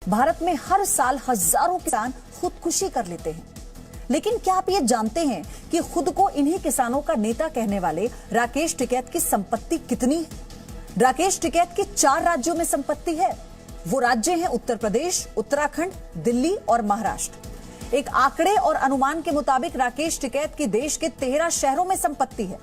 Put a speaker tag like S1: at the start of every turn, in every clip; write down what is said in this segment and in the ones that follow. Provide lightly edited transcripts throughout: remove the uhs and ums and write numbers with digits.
S1: भारत में हर साल हजारों किसान खुदकुशी कर लेते हैं। लेकिन क्या आप ये जानते हैं कि खुद को इन्हीं किसानों का नेता कहने वाले राकेश टिकैत की संपत्ति कितनी है? राकेश टिकैत की 4 राज्यों में संपत्ति है। वो राज्य हैं उत्तर प्रदेश, उत्तराखंड, दिल्ली और महाराष्ट्र। एक आंकड़े और अनुमान के मुताबिक राकेश टिकैत की देश के 13 शहरों में संपत्ति है।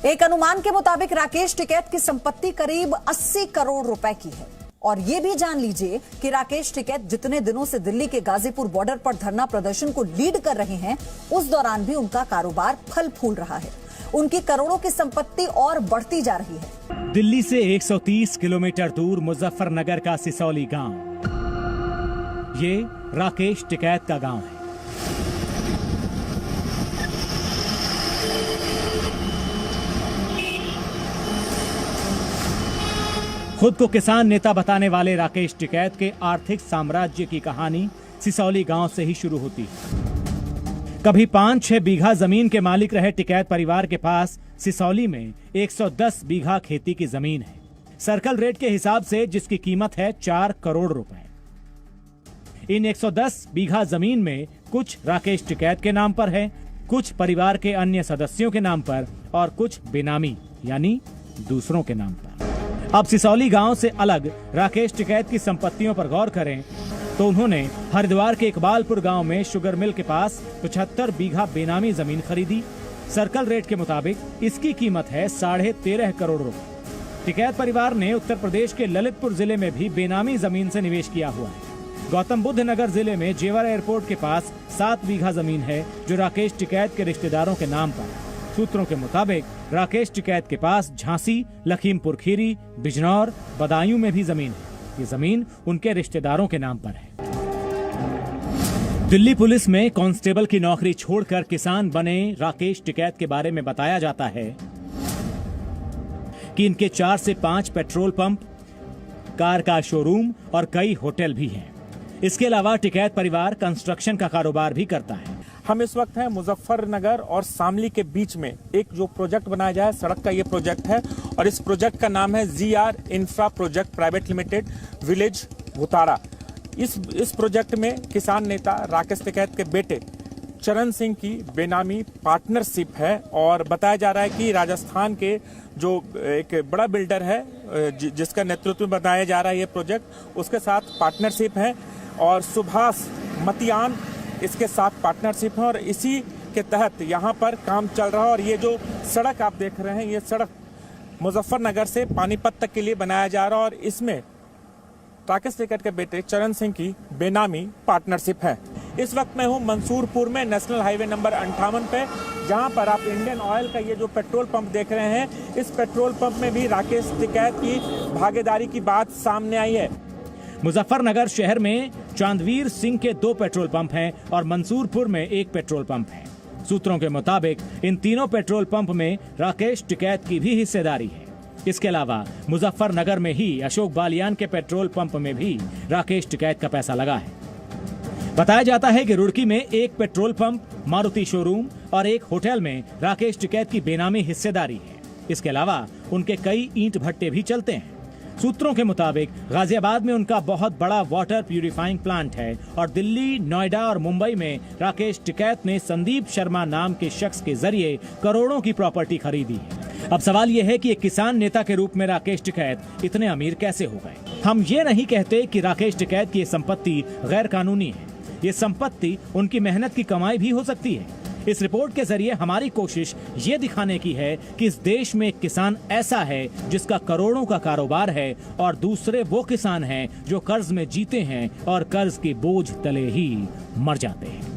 S1: एक अनुमान के मुताबिक राकेश टिकैत की संपत्ति करीब 80 करोड़ रुपए की है। और यह भी जान लीजिए कि राकेश टिकैत जितने दिनों से दिल्ली के गाजीपुर बॉर्डर पर धरना प्रदर्शन को लीड कर रहे हैं, उस दौरान भी उनका कारोबार फल फूल रहा है। उनकी करोड़ों की संपत्ति और बढ़ती जा रही है।
S2: दिल्ली से 130 किलोमीटर दूर मुजफ्फरनगर का सिसौली गांव, ये राकेश टिकैत का गांव है। खुद को किसान नेता बताने वाले राकेश टिकैत के आर्थिक साम्राज्य की कहानी सिसौली गांव से ही शुरू होती है। कभी 5-6 बीघा जमीन के मालिक रहे टिकैत परिवार के पास सिसौली में 110 बीघा खेती की जमीन है। सर्कल रेट के हिसाब से जिसकी कीमत है 4 करोड़ रुपए। इन 110 बीघा जमीन में कुछ राकेश टिकैत के नाम पर है, कुछ परिवार के अन्य सदस्यों के नाम पर और कुछ बेनामी यानी दूसरों के नाम पर। अब सिसौली गांव से अलग राकेश टिकैत की संपत्तियों पर गौर करें तो उन्होंने हरिद्वार के इकबालपुर गांव में शुगर मिल के पास 75 बीघा बेनामी जमीन खरीदी। सर्कल रेट के मुताबिक इसकी कीमत है 13.5 करोड़ रुपए। टिकैत परिवार ने उत्तर प्रदेश के ललितपुर जिले में भी बेनामी जमीन से निवेश किया हुआ है। गौतम बुद्ध नगर जिले में जेवर एयरपोर्ट के पास 7 बीघा जमीन है जो राकेश टिकैत के रिश्तेदारों के नाम पर है। सूत्रों के मुताबिक राकेश टिकैत के पास झांसी, लखीमपुर खीरी, बिजनौर, बदायूं में भी जमीन है। ये जमीन उनके रिश्तेदारों के नाम पर है। दिल्ली पुलिस में कांस्टेबल की नौकरी छोड़कर किसान बने राकेश टिकैत के बारे में बताया जाता है कि इनके 4 से 5 पेट्रोल पंप, कार का शोरूम और कई होटल भी हैं। इसके अलावा टिकैत परिवार कंस्ट्रक्शन का कारोबार भी करता है।
S3: हम इस वक्त हैं मुजफ्फरनगर और शामली के बीच में। एक जो प्रोजेक्ट बनाया जाए सड़क का ये प्रोजेक्ट है और इस प्रोजेक्ट का नाम है GR infra project private limited village Bhutara. इस प्रोजेक्ट में किसान नेता राकेश टिकैत के बेटे चरण सिंह की बेनामी पार्टनरशिप है और बताया जा रहा है कि राजस्थान के जो एक बड़ा बिल्डर है जिसका नेतृत्व में बनाया जा रहा है ये प्रोजेक्ट, उसके साथ पार्टनरशिप है और सुभाष मतियान इसके साथ पार्टनरशिप है और इसी के तहत यहाँ पर काम चल रहा है। और ये जो सड़क आप देख रहे हैं ये सड़क मुजफ्फरनगर से पानीपत तक के लिए बनाया जा रहा है और इसमें राकेश टिकैत के बेटे चरण सिंह की बेनामी पार्टनरशिप है। इस वक्त मैं हूँ मंसूरपुर में नेशनल हाईवे नंबर 58 पे, जहाँ पर आप इंडियन ऑयल का ये जो पेट्रोल पंप देख रहे हैं, इस पेट्रोल पंप में भी राकेश टिकैत की भागीदारी की बात सामने आई है।
S2: मुजफ्फरनगर शहर में चांदवीर सिंह के 2 पेट्रोल पंप हैं और मंसूरपुर में 1 पेट्रोल पंप है। सूत्रों के मुताबिक इन तीनों पेट्रोल पंप में राकेश टिकैत की भी हिस्सेदारी है। इसके अलावा मुजफ्फरनगर में ही अशोक बालियान के पेट्रोल पंप में भी राकेश टिकैत का पैसा लगा है। बताया जाता है कि रुड़की में 1 पेट्रोल पंप, मारुति शोरूम और 1 होटल में राकेश टिकैत की बेनामी हिस्सेदारी है। इसके अलावा उनके कई ईंट भट्टे भी चलते हैं। सूत्रों के मुताबिक गाजियाबाद में उनका बहुत बड़ा वाटर प्यूरिफाइंग प्लांट है और दिल्ली, नोएडा और मुंबई में राकेश टिकैत ने संदीप शर्मा नाम के शख्स के जरिए करोड़ों की प्रॉपर्टी खरीदी है। अब सवाल यह है कि एक किसान नेता के रूप में राकेश टिकैत इतने अमीर कैसे हो गए? हम ये नहीं कहते कि राकेश टिकैत की संपत्ति गैर कानूनी है। ये संपत्ति उनकी मेहनत की कमाई भी हो सकती है। इस रिपोर्ट के जरिए हमारी कोशिश ये दिखाने की है कि इस देश में एक किसान ऐसा है जिसका करोड़ों का कारोबार है और दूसरे वो किसान हैं जो कर्ज में जीते हैं और कर्ज के बोझ तले ही मर जाते हैं।